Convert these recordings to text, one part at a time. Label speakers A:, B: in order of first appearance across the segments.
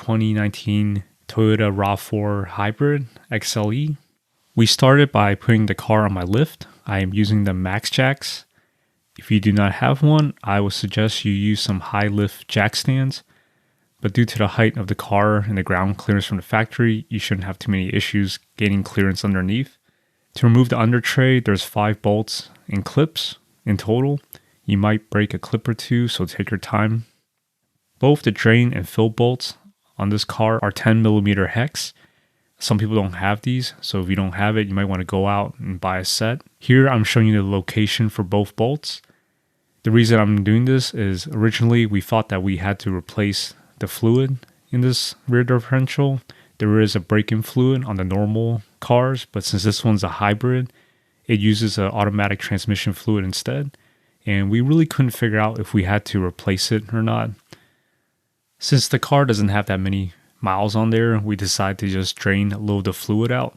A: 2019 Toyota RAV4 Hybrid XLE. We started by putting the car on my lift. I am using the Max Jacks. If you do not have one, I would suggest you use some high lift jack stands. But due to the height of the car and the ground clearance from the factory, you shouldn't have too many issues gaining clearance underneath. To remove the under tray, there's 5 bolts and clips in total. You might break a clip or two, so take your time. Both the drain and fill bolts on this car are 10mm hex. Some people don't have these, so if you don't have it, you might want to go out and buy a set. Here I'm showing you the location for both bolts. The reason I'm doing this is originally we thought that we had to replace the fluid in this rear differential. There is a break-in fluid on the normal cars, but since this one's a hybrid, it uses an automatic transmission fluid instead. And we really couldn't figure out if we had to replace it or not. Since the car doesn't have that many miles on there, we decided to just drain a little of the fluid out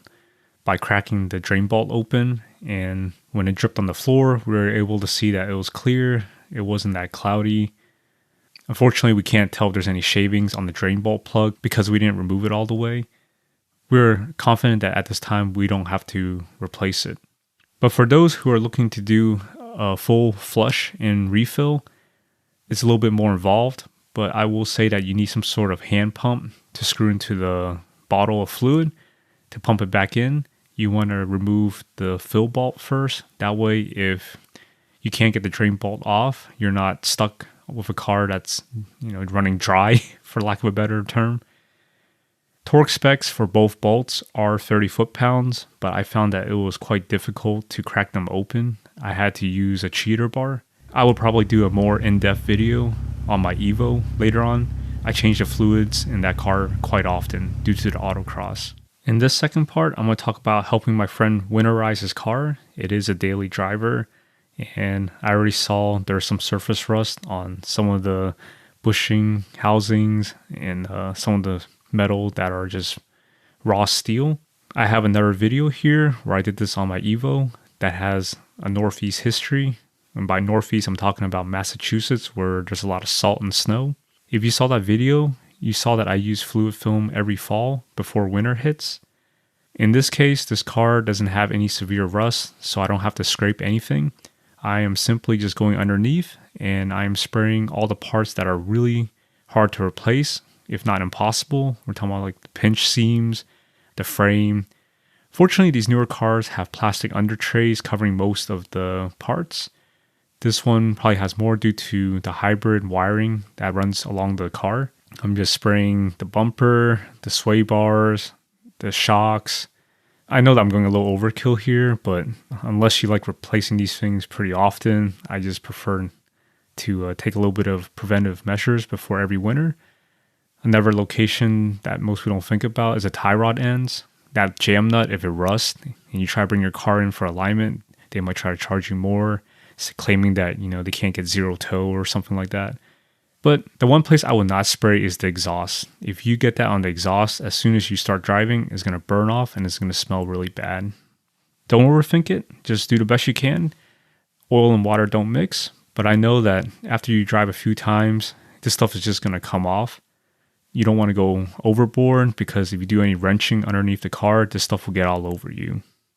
A: by cracking the drain bolt open. And when it dripped on the floor, we were able to see that it was clear. It wasn't that cloudy. Unfortunately, we can't tell if there's any shavings on the drain bolt plug because we didn't remove it all the way. We're confident that at this time we don't have to replace it. But for those who are looking to do a full flush and refill, it's a little bit more involved. But I will say that you need some sort of hand pump to screw into the bottle of fluid to pump it back in. You want to remove the fill bolt first. That way, if you can't get the drain bolt off, you're not stuck with a car that's running dry, for lack of a better term. Torque specs for both bolts are 30 foot-pounds, but I found that it was quite difficult to crack them open. I had to use a cheater bar. I will probably do a more in-depth video on my Evo later on. I change the fluids in that car quite often due to the autocross. In this second part, I'm going to talk about helping my friend winterize his car. It is a daily driver, and I already saw there's some surface rust on some of the bushing housings and some of the metal that are just raw steel. I have another video here where I did this on my Evo that has a Northeast history. And by Northeast, I'm talking about Massachusetts, where there's a lot of salt and snow. If you saw that video, you saw that I use fluid film every fall before winter hits. In this case, this car doesn't have any severe rust, so I don't have to scrape anything. I am simply just going underneath, and I am spraying all the parts that are really hard to replace, if not impossible. We're talking about like the pinch seams, the frame. Fortunately, these newer cars have plastic under trays covering most of the parts. This one probably has more due to the hybrid wiring that runs along the car. I'm just spraying the bumper, the sway bars, the shocks. I know that I'm going a little overkill here, but unless you like replacing these things pretty often, I just prefer to take a little bit of preventive measures before every winter. Another location that most people don't think about is the tie rod ends. That jam nut, if it rusts and you try to bring your car in for alignment, they might try to charge you more, claiming that they can't get zero toe or something like that. But the one place I would not spray is the exhaust. If you get that on the exhaust, as soon as you start driving, it's going to burn off and it's going to smell really bad. Don't overthink it. Just do the best you can. Oil and water don't mix. But I know that after you drive a few times, this stuff is just going to come off. You don't want to go overboard because if you do any wrenching underneath the car, this stuff will get all over you.